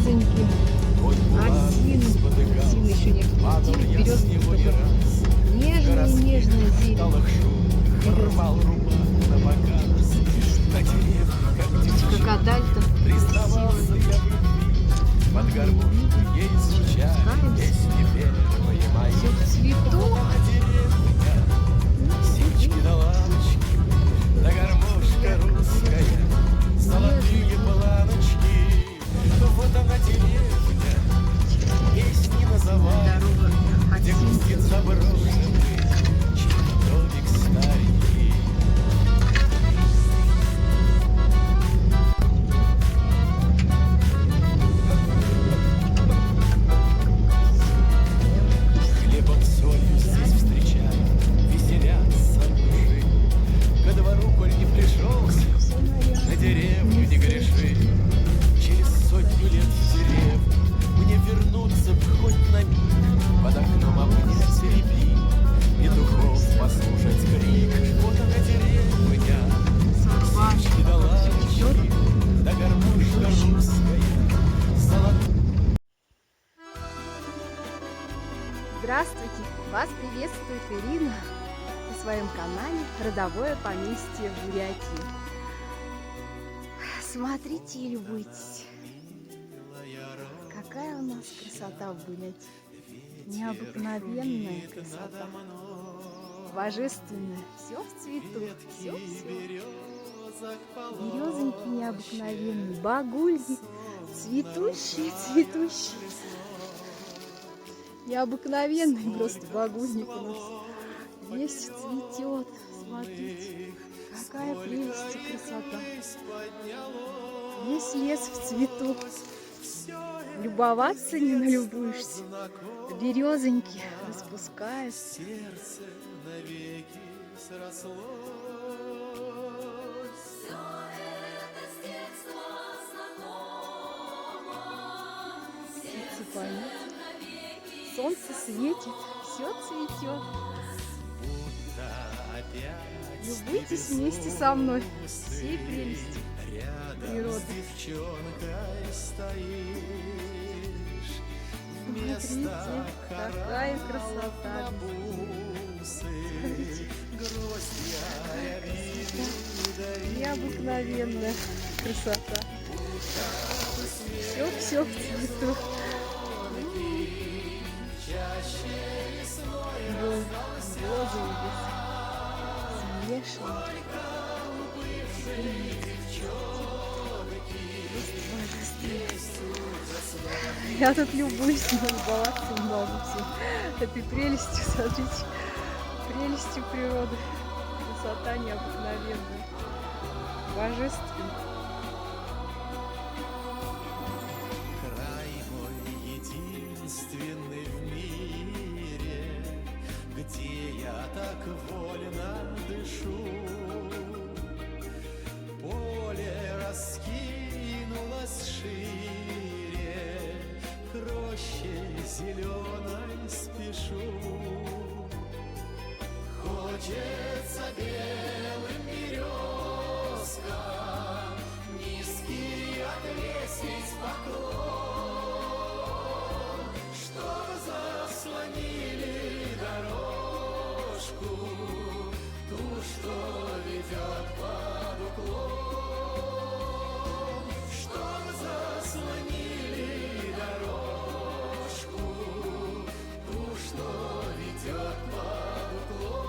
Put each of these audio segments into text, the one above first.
березоньки, осины. Осины еще не распустили, березки только нежная-нежная зелень. Видите, как адаль-то красивая. Под гармошку ей звучат песни первые Все в цвету. Птички да лапочки, да гармошка русская, золотые планочки. Вот она деревня, песни на завале, где куски заброшены, чей домик старенький. Хлебом солью здесь встречают, веселятся души. Ко двору, коль не пришелся, на деревню не греши. Через 100 лет в деревню мне вернуться б хоть на миг, под окном обнять рябин, петухов послушать крик. Вот она деревня, птички да лапочки, да гармошка русская, золотая. Здравствуйте! Вас приветствует Ирина на своем канале «Родовое поместье в Бурятии». Смотрите и любуйтесь. Какая у нас красота в Бурятии. Необыкновенная красота. Божественная. Все в цвету. Все. Березоньки необыкновенные. Багульи. Цветущие. Необыкновенный просто багульник у нас. Весь цветет. Смотрите, какая прелесть и красота. Весь лес в цвету. Любоваться не налюбуешься. Березоньки распускаются. Птицы поют. Солнце светит, все цветет. Любуйтесь вместе со мной всей прелестью природы. Смотрите, какая красота. Смотрите. Необыкновенная красота. Все в цвету. Глаза здесь смешаны. Я тут любуюсь, но любоваться не могу всем этой прелестью. Смотрите, прелестью природы. Красота необыкновенная, божественная. Край мой единственный в мире, где я так вольно дышу. Поле раскинулось шире, к роще зеленой спешу. Хочется белым березкам низкий отвесить поклон, чтоб заслонили дорожку, ту, что ведет под уклон, чтоб заслонили дорожку, ту, что ведет под уклон.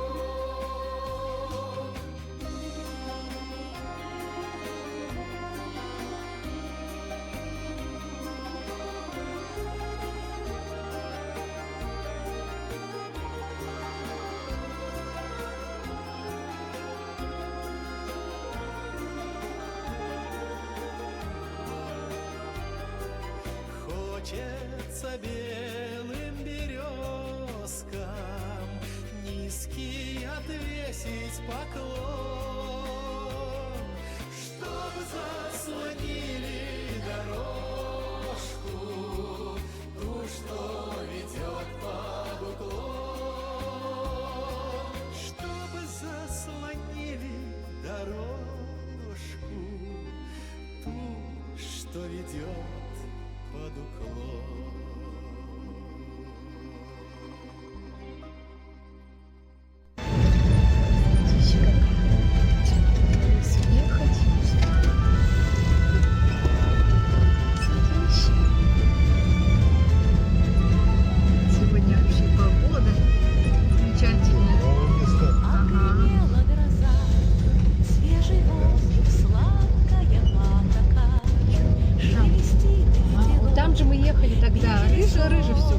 Хочется белым березкам низкий отвесить поклон, чтоб заслонили дорожку, ту, что ведет под уклон, чтоб заслонили дорожку, ту, что ведет под уклон. Птичка какая. Съехать. Сегодня вообще погода замечательная. Ага. Огрела гроза, свежий воздух, сладкая патока. Шелестит А, вот там же мы ехали тогда. Рыже-рыже все